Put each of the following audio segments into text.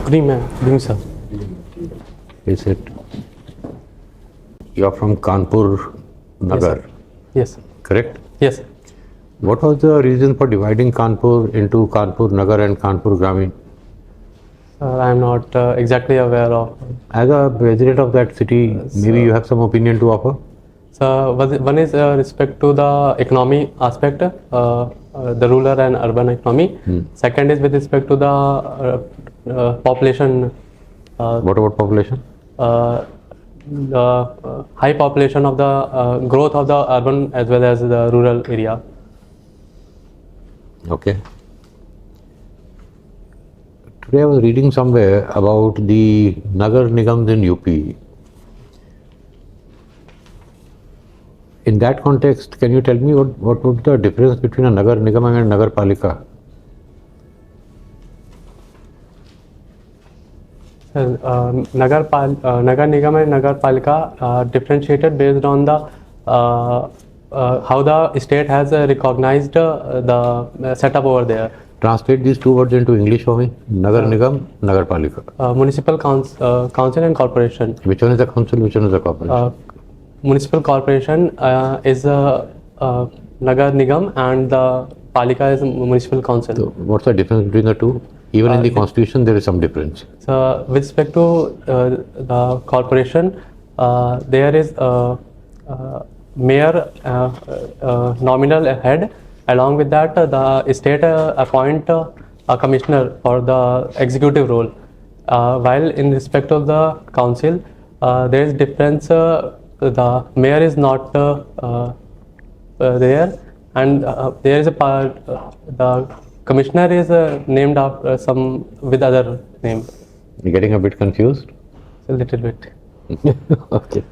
Green, sir. Is it? You are from Kanpur Nagar. Yes. Correct? Yes. What was the reason for dividing Kanpur into Kanpur Nagar and Kanpur Gramin? I am not exactly aware of. As a resident of that city, maybe you have some opinion to offer? So one is respect to the economy aspect, the rural and urban economy. Second is with respect to the population. What about population? The high population of the growth of the urban as well as the rural area. Okay. Today I was reading somewhere about the Nagar Nigams in UP. In that context, can you tell me what would the difference between a Nagar Nigam and a Nagar Palika? Nagar Nigam and Nagar Palika are differentiated based on the how the state has recognized the setup over there. Translate these two words into English for me. Nagar Nigam, Nagar Palika. Municipal council and corporation. Which one is the council, which one is the corporation? Municipal corporation is Nagar Nigam and the Palika is municipal council. So what's the difference between the two? Even in the constitution there is some difference. So with respect to the corporation, there is mayor nominal head. Along with that, the state appoint a commissioner for the executive role. While in respect of the council, there is difference. The mayor is not there, and there is a part. The commissioner is named after some with other name. You're getting a bit confused? A little bit. Okay.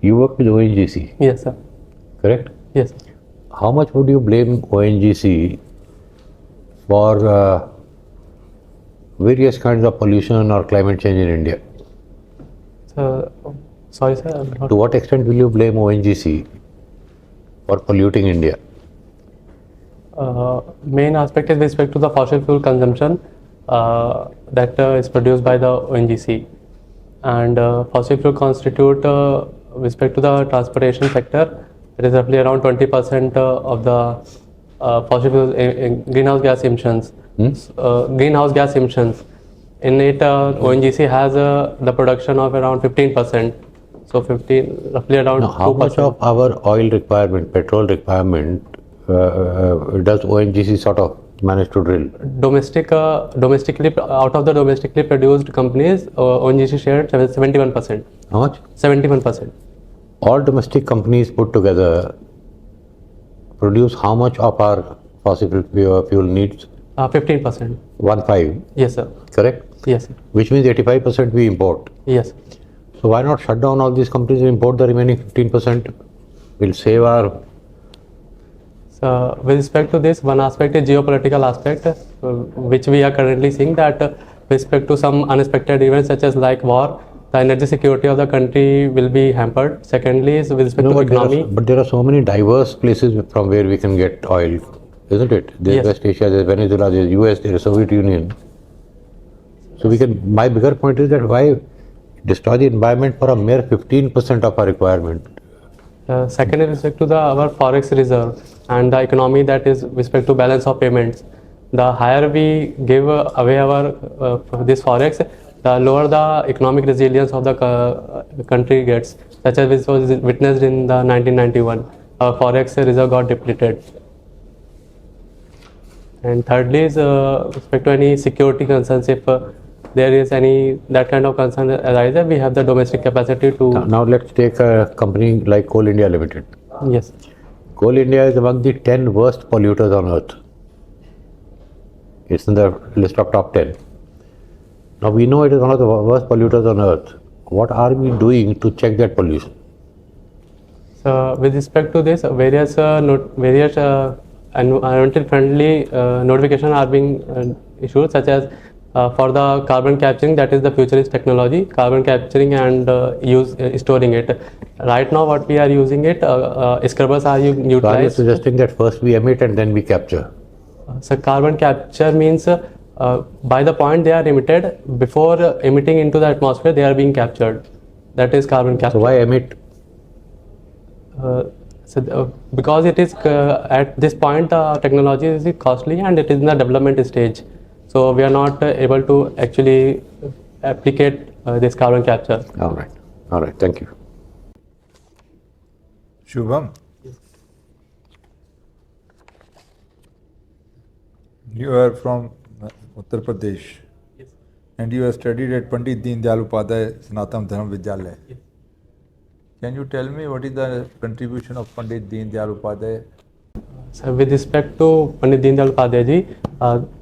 You work with ONGC? Yes, sir. Correct? Yes. How much would you blame ONGC for various kinds of pollution or climate change in India? Sorry, sir. To what extent will you blame ONGC for polluting India? Main aspect is with respect to the fossil fuel consumption that is produced by the ONGC, and fossil fuel constitute with respect to the transportation sector. It is roughly around 20% of the fossil fuel greenhouse gas emissions. Greenhouse gas emissions. In it, ONGC has the production of around 15%. So roughly around 2%. How much of our oil requirement, petrol requirement, does ONGC sort of manage to drill? Domestically, out of the domestically produced companies, ONGC shared 71%. How much? 71%. All domestic companies put together produce how much of our fossil fuel needs? 15%. 15? Yes, sir. Correct? Yes, sir. Which means 85% we import. Yes. So why not shut down all these companies and import the remaining 15%? We'll save our... So with respect to this, one aspect is geopolitical aspect, which we are currently seeing that with respect to some unexpected events such as like war, the energy security of the country will be hampered. Secondly is with respect to economy. But there are so many diverse places from where we can get oil, isn't it? There's Yes. West Asia, there's Venezuela, there's US, there's Soviet Union. So we can, my bigger point is that why destroy the environment for a mere 15% of our requirement? Second is respect to our forex reserve and the economy, that is with respect to balance of payments. The higher we give away our this forex, the lower the economic resilience of the country gets, such as this was witnessed in the 1991. Our forex reserve got depleted. And thirdly is with respect to any security concerns. If there is any that kind of concern arises, we have the domestic capacity to... Now let's take a company like Coal India Limited. Yes. Coal India is among the 10 worst polluters on earth. It's in the list of top 10. Now we know it is one of the worst polluters on earth. What are we doing to check that pollution? So with respect to this, various environmental friendly notifications are being issued, such as for the carbon capturing, that is the futurist technology, carbon capturing and storing it. Right now what we are using it, scrubbers are utilized. So are you suggesting that first we emit and then we capture? So carbon capture means by the point they are emitted, before emitting into the atmosphere, they are being captured. That is carbon capture. So why emit? Because it is at this point the technology is costly and it is in the development stage. So we are not able to actually applicate this carbon capture. All right. All right. Thank you. Shubham, you are from Uttar Pradesh, and you have studied at Pandit Deen Dayal Upadhyay Sanatana Dharma Vidyalaya. Can you tell me what is the contribution of Pandit Deen Dayal Upadhyay? So with respect to Pandit Deen Dayal Upadhyay ji,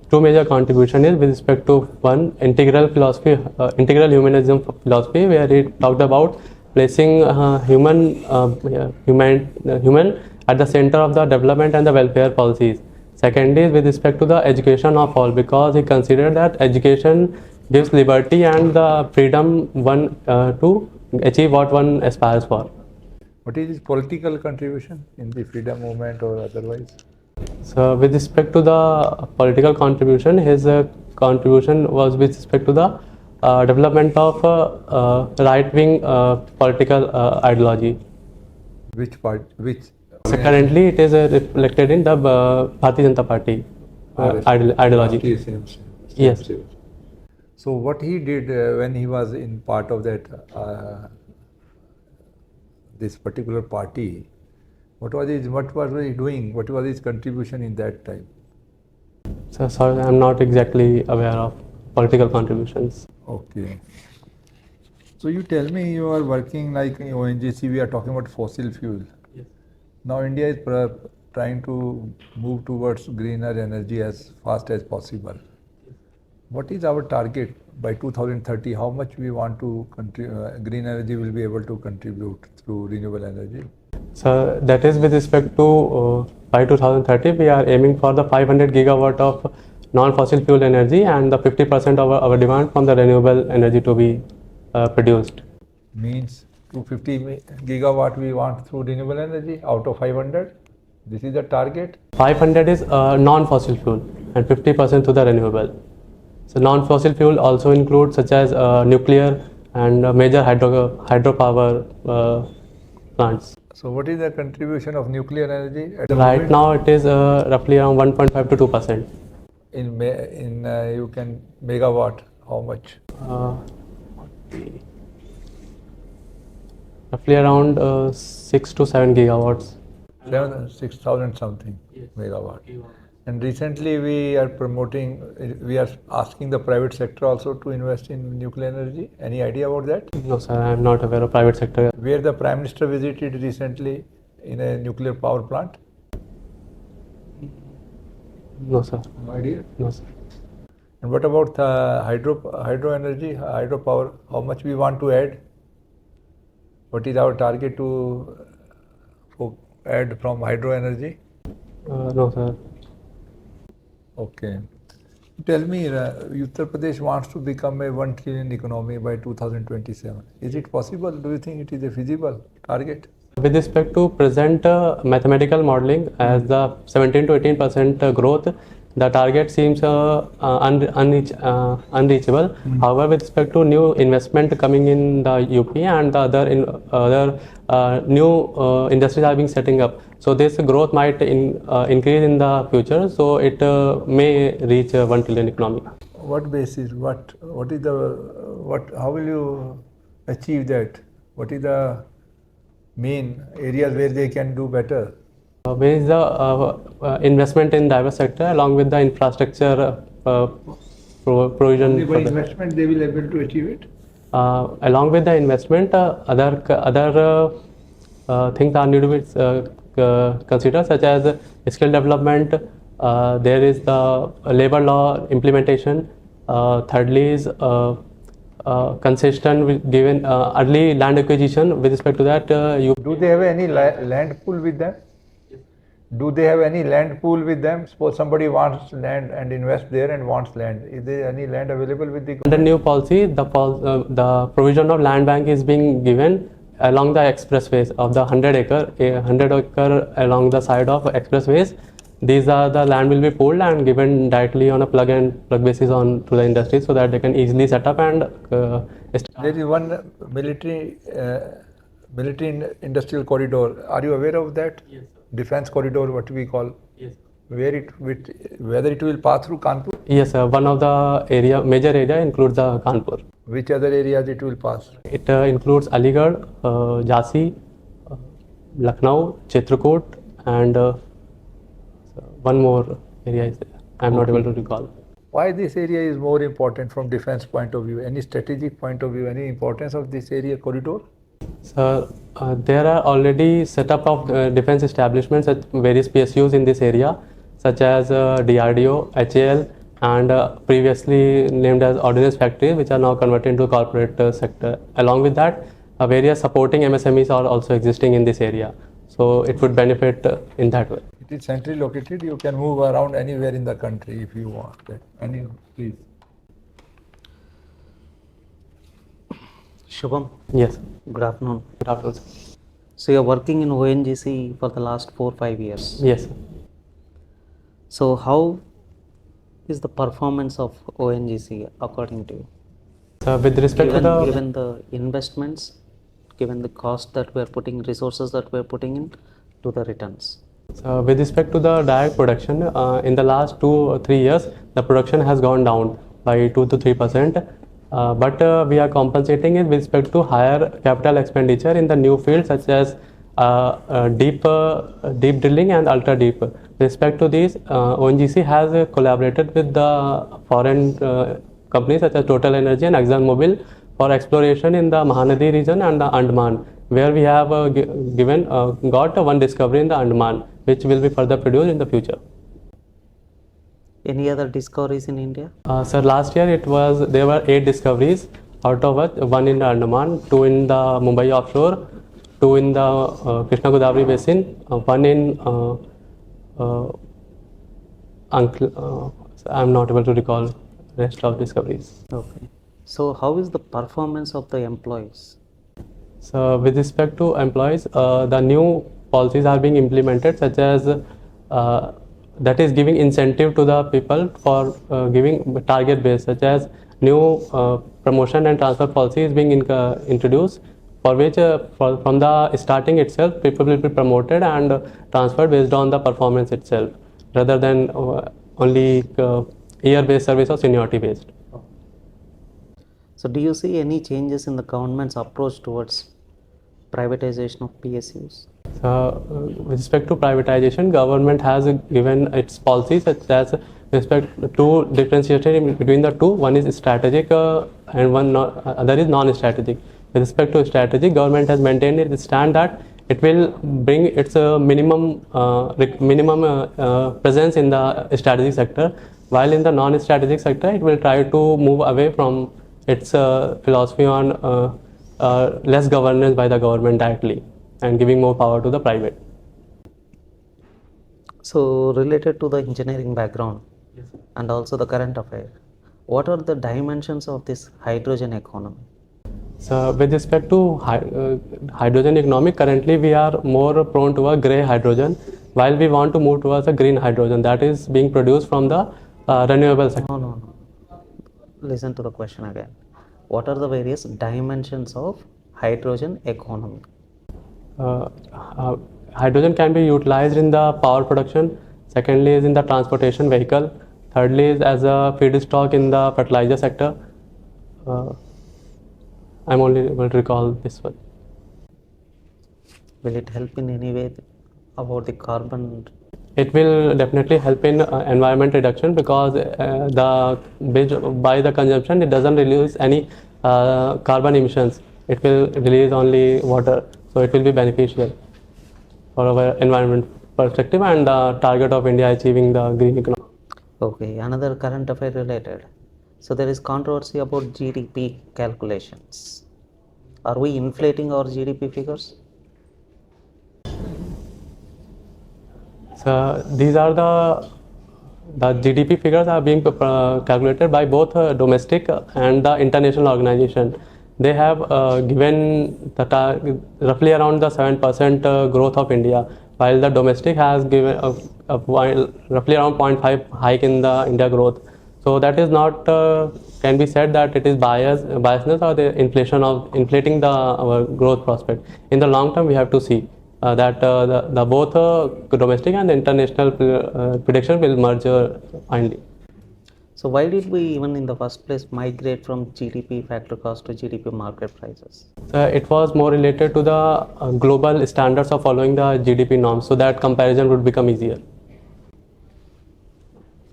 two major contribution is with respect to one, integral philosophy, integral humanism philosophy, where he talked about placing human at the center of the development and the welfare policies. Second is with respect to the education of all, because he considered that education gives liberty and the freedom one to achieve what one aspires for. What is his political contribution in the freedom movement or otherwise? So with respect to the political contribution, his contribution was with respect to the development of right-wing political ideology. Which part? Which? So currently it is reflected in the Bharatiya Janata Party ideology. Yes. So what he did when he was in part of that this particular party, what was he doing? What was his contribution in that time? So sorry, I'm not exactly aware of political contributions. Okay. So you tell me, you are working like in ONGC, we are talking about fossil fuel. Yes. Now India is trying to move towards greener energy as fast as possible. What is our target by 2030? How much we want to green energy will be able to contribute through renewable energy? So that is with respect to by 2030 we are aiming for the 500 gigawatt of non-fossil fuel energy and the 50% of our demand from the renewable energy to be produced. Means 250 gigawatt we want through renewable energy out of 500. This is the target. 500 is non-fossil fuel and 50% to the renewable. So non-fossil fuel also includes such as nuclear and major hydropower plants. So what is the contribution of nuclear energy at the Right moment? now it is roughly around 1.5 to 2%. In you can megawatt, how much? Roughly around 6 to 7 gigawatts. 6,000 something megawatt. And recently we are we are asking the private sector also to invest in nuclear energy. Any idea about that? No sir, I am not aware of private sector. Where the Prime Minister visited recently in a nuclear power plant? No sir. No idea. No sir. And what about hydro energy, hydropower? How much we want to add? What is our target to add from hydro energy? No sir. Okay. Tell me, Uttar Pradesh wants to become a 1 trillion economy by 2027. Is it possible? Do you think it is a feasible target? With respect to present mathematical modeling as the 17 to 18% growth, the target seems unreachable. However, with respect to new investment coming in the UP and the other new industries are being setting up, so this growth might increase in the future. So it may reach 1 trillion economy. What basis? What is the How will you achieve that? What is the main areas where they can do better? Where is the investment in diverse sector along with the infrastructure provision? Only by investment they will able to achieve it? Along with the investment, other things are need to be considered, such as skill development. There is the labor law implementation. Thirdly is concession given early land acquisition. With respect to that, Do they have any land pool with them? Do they have any land pool with them? Suppose somebody wants land and invest there and wants land. Is there any land available with the under new policy, the provision of land bank is being given along the expressways of the 100 acre along the side of expressways. these are the land will be pooled and given directly on a plug basis on to the industry, so that they can easily set up and There is one military industrial corridor. Are you aware of that? Yes, sir. Defense corridor, what we call. Yes. Whether it will pass through Kanpur? Yes, sir. One of the major area includes the Kanpur. Which other areas it will pass? It includes Aligarh, Jhansi, Lucknow, Chitrakoot, and one more area is there. I am not able to recall. Why this area is more important from defense point of view? Any strategic point of view? Any importance of this area corridor? So, there are already set up of defense establishments at various PSUs in this area, such as DRDO, HAL, and previously named as ordnance factories, which are now converted into corporate sector. Along with that, various supporting MSMEs are also existing in this area. So it would benefit in that way. It is centrally located. You can move around anywhere in the country if you want. Please. Shubham, Yes. good afternoon. Good afternoon. So you are working in ONGC for the last 4-5 years. Yes. So how is the performance of ONGC according to you? So with respect to the Given the investments, given the cost that we are putting, resources that we are putting in, to the returns. So with respect to the direct production, in the last 2 or 3 years, the production has gone down by 2 to 3%. But we are compensating it with respect to higher capital expenditure in the new fields, such as deep drilling and ultra deep. With respect to these, ONGC has collaborated with the foreign companies such as Total Energy and ExxonMobil for exploration in the Mahanadi region and the Andaman, where we have got one discovery in the Andaman, which will be further produced in the future. Any other discoveries in India? Sir, last year there were 8 discoveries, out of which 1 in the Andaman, 2 in the Mumbai offshore, 2 in the Krishna Godavari basin, 1 in I'm not able to recall rest of discoveries. Okay. So how is the performance of the employees? So with respect to employees, the new policies are being implemented, such as that is giving incentive to the people for giving target base, such as new promotion and transfer policy is being introduced, for which from the starting itself people will be promoted and transferred based on the performance itself, rather than only year based service or seniority based. So do you see any changes in the government's approach towards privatization of PSUs? With respect to privatization, government has given its policies, such as respect to differentiation between the two. One is strategic and one other is non-strategic. With respect to strategic, government has maintained its stand that it will bring its minimum presence in the strategic sector, while in the non-strategic sector it will try to move away from its philosophy on less governance by the government directly and giving more power to the private. So related to the engineering background, Yes, and also the current affair, what are the dimensions of this hydrogen economy? So with respect to hydrogen economy, currently we are more prone to a grey hydrogen, while we want to move towards a green hydrogen that is being produced from the renewable sector. No. Listen to the question again. What are the various dimensions of hydrogen economy? Hydrogen can be utilized in the power production. Secondly is in the transportation vehicle. Thirdly is as a feedstock in the fertilizer sector. I'm only able to recall this one. Will it help in any way about the carbon? It will definitely help in environment reduction, because by the consumption it doesn't release any carbon emissions. It will release only water, so it will be beneficial for our environment perspective and the target of India achieving the green economy. Okay, another current affair related. So there is controversy about GDP calculations. Are we inflating our GDP figures? So these are the GDP figures are being calculated by both domestic and the international organization. They have given roughly around the 7% growth of India, while the domestic has given roughly around 0.5 hike in the India growth. So that is not can be said that it is biasness or the inflating the our growth prospect. In the long term, we have to see that the both domestic and the international prediction will merge finally. So why did we even in the first place migrate from GDP factor cost to GDP market prices? It was more related to the global standards of following the GDP norms, so that comparison would become easier.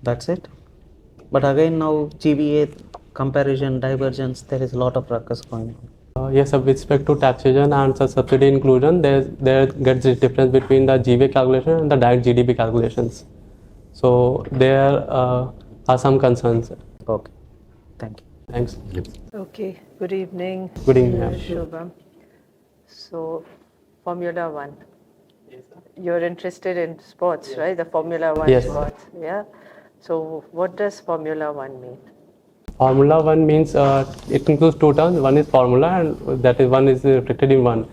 That's it. But again now GBA comparison divergence, there is a lot of ruckus going on. Yes, with respect to taxation and subsidy inclusion, there gets the difference between the GBA calculation and the direct GDP calculations. So there are some concerns. Okay, thank you. Thanks. Okay, good evening. Good evening, ma'am. Shubham. So, Formula One. You're interested in sports, right? The Formula One Yes. sports, yeah? So, what does Formula One mean? Formula One means it includes two terms. One is formula, and that is one is reflected in one.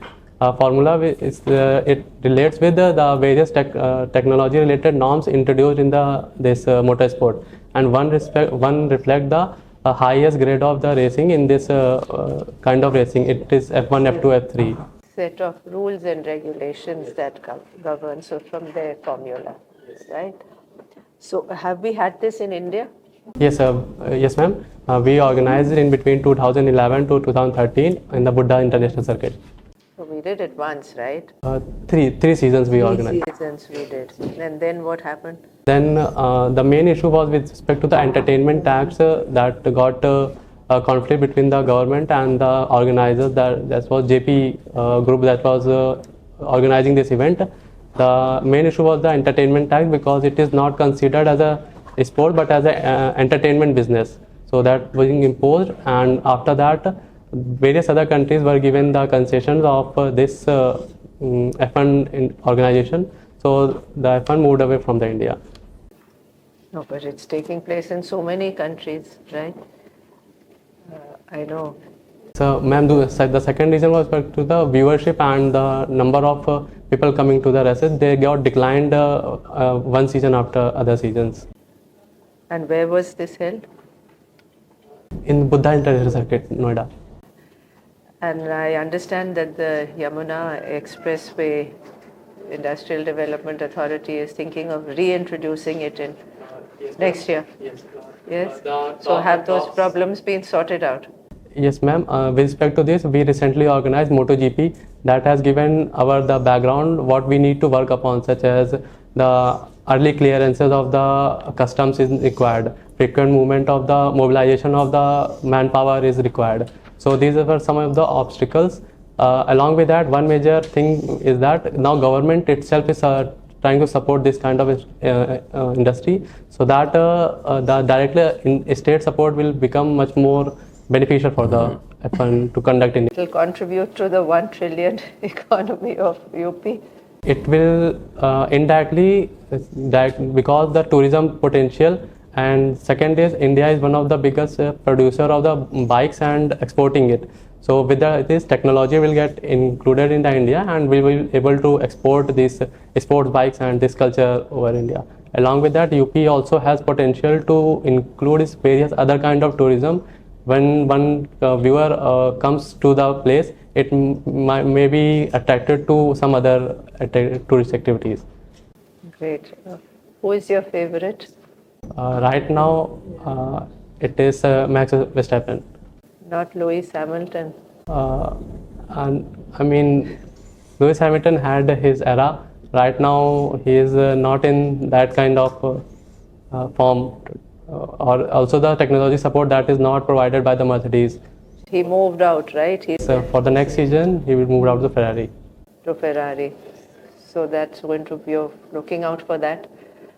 Formula is it relates with the various technology-related norms introduced in this motorsport, and one reflect the highest grade of the racing in this kind of racing. It is F1, F2, F3. Set of rules and regulations that govern, so from their formula, right? So, have we had this in India? Yes, yes, ma'am. We organized it in between 2011 to 2013 in the Buddha International Circuit. So, we did it once, right? Three seasons we organized. 3 seasons we did. And then what happened? Then the main issue was with respect to the entertainment tax that got a conflict between the government and the organizers. That was JP group that was organizing this event. The main issue was the entertainment tax because it is not considered as a sport but as an entertainment business. So that was imposed, and after that, various other countries were given the concessions of this F1 organization. So the F1 moved away from the India. No, but it's taking place in so many countries, right? I know. So, ma'am, the second reason was to the viewership and the number of people coming to the races. They got declined one season after other seasons. And where was this held? In Buddha International Circuit, Noida. And I understand that the Yamuna Expressway Industrial Development Authority is thinking of reintroducing it in next year. Yes. So have those problems been sorted out? Yes, ma'am. With respect to this, we recently organized MotoGP that has given the background what we need to work upon, such as the early clearances of the customs is required, frequent movement of the mobilization of the manpower is required. So these were some of the obstacles. Along with that, one major thing is that now government itself is trying to support this kind of industry, so that the directly state support will become much more beneficial for the F1 to conduct in. It will contribute to the 1 trillion economy of UP. It will indirectly, because the tourism potential, and second is India is one of the biggest producer of the bikes and exporting it. So with this technology will get included in the India, and we will able to export these sports bikes and this culture over India. Along with that, UP also has potential to include various other kind of tourism. When one viewer comes to the place, it may be attracted to some other tourist activities. Great. Who is your favorite? Right now, it is Max Verstappen. Not Lewis Hamilton. And I mean, Lewis Hamilton had his era. Right now, he is not in that kind of form. Or also the technology support that is not provided by the Mercedes. He moved out, right? So for the next season, he will move out to Ferrari. To Ferrari. So that's going to be looking out for that.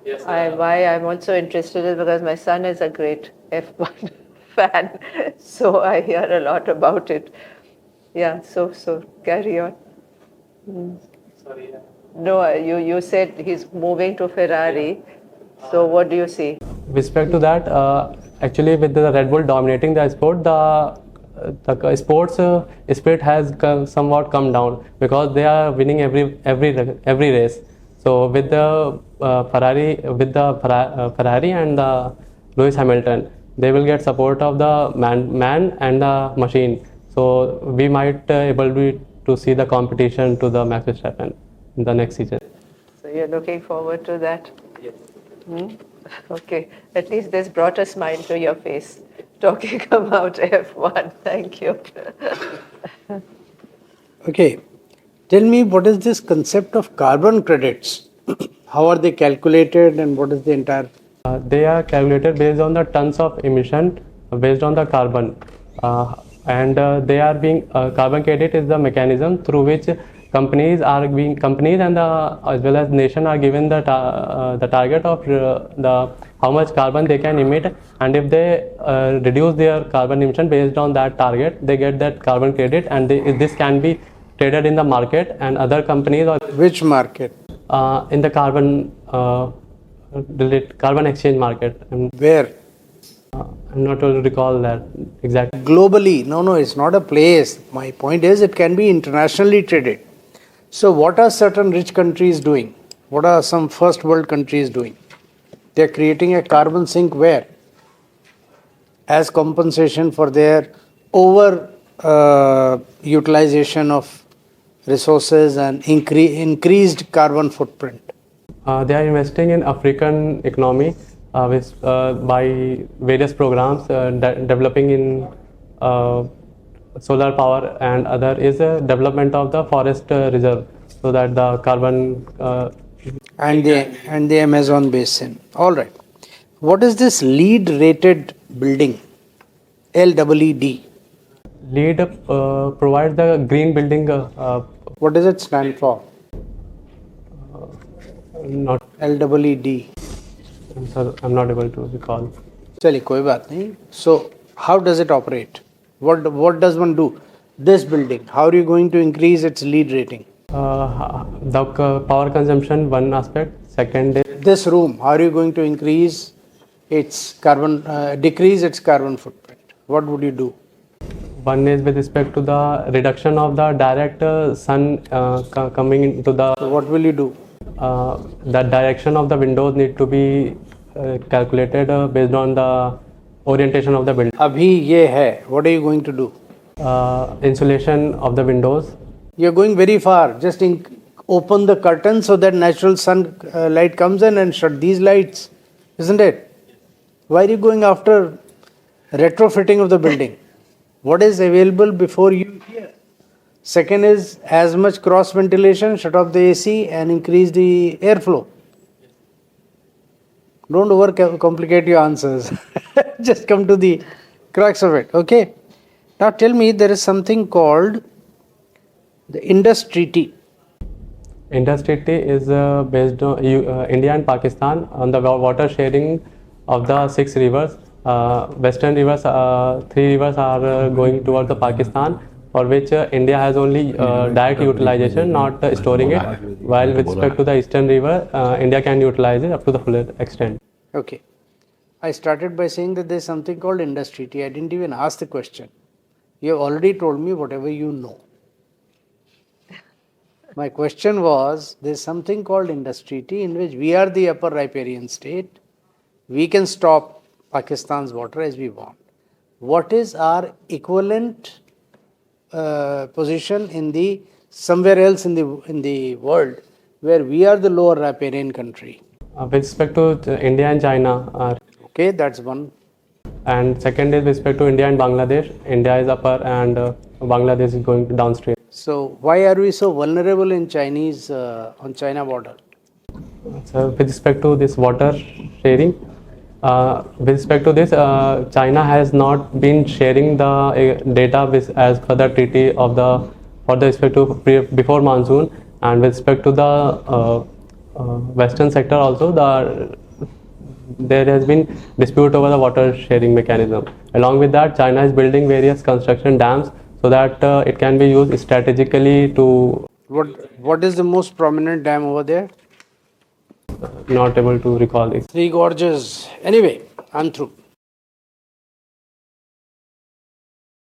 Yes. Why I'm also interested is because my son is a great F1 fan, so I hear a lot about it. Yeah. So carry on. Sorry. No, you said he's moving to Ferrari. So what do you see? With respect to that, actually with the Red Bull dominating the sport, the sports spirit has somewhat come down because they are winning every race. So with the Ferrari and the Lewis Hamilton, they will get support of the man and the machine. So we might able to see the competition to the Max Verstappen in the next season. So you're looking forward to that? Yes. Okay, at least this brought a smile to your face, talking about F1. Thank you. Okay, tell me, what is this concept of carbon credits? How are they calculated and what is the entire? They are calculated based on the tons of emission based on the carbon, and they are being carbon credit is the mechanism through which companies and as well as nation are given the target of the how much carbon they can emit, and if they reduce their carbon emission based on that target, they get that carbon credit, and this can be traded in the market, and other companies or Which market? in the carbon exchange market. Where? I'm not able to recall that exactly. Globally. No, it's not a place. My point is it can be internationally traded. So what are certain rich countries doing? What are some first world countries doing? They're creating a carbon sink where? As compensation for their over utilization of resources and increased carbon footprint. They are investing in African economy by various programs developing in solar power, and other is a development of the forest reserve, so that the carbon And the Amazon basin. All right. What is this LEED rated building? LEED. LEED provides the green building. What does it stand for? Not, LEED. sir, I'm not able to recall. चलिए कोई बात नहीं. So how does it operate? What does one do? This building, how are you going to increase its LEED rating? The power consumption, one aspect. Second is This room, how are you going to increase its decrease its carbon footprint? What would you do? one is with respect to the reduction of the direct sun coming into the. So what will you do? The direction of the windows need to be calculated based on the orientation of the building. अभी ये है. What are you going to do? Insulation of the windows. You're going very far. Just open the curtain so that natural sun light comes in and shut these lights, isn't it? Why are you going after retrofitting of the building? What is available before you here? Second is as much cross ventilation, shut off the AC and increase the airflow. Don't overcomplicate your answers. Just come to the crux of it. Okay. Now tell me, there is something called the Indus Treaty. Indus Treaty is based on India and Pakistan on the water sharing of the 6 rivers. Western rivers, 3 rivers are going towards the Pakistan, for which India has only direct utilization, not storing it. While with respect to the eastern river, India can utilize it up to the full extent. Okay. I started by saying that there is something called Indus Treaty. I didn't even ask the question. You have already told me whatever you know. My question was, there is something called Indus Treaty in which we are the upper riparian state. We can stop Pakistan's water as we want. What is our equivalent position in the somewhere else in the world where we are the lower riparian country? With respect to India and China. Okay, that's one. And second is with respect to India and Bangladesh. India is upper and Bangladesh is going downstream. So why are we so vulnerable in on China border? So with respect to this water sharing, with respect to this, China has not been sharing the data as per the treaty of for the respect to before monsoon, and with respect to the western sector also, there has been dispute over the water sharing mechanism. Along with that, China is building various construction dams so that it can be used strategically to. What is the most prominent dam over there? Not able to recall it. Three Gorges. Anyway, I'm through.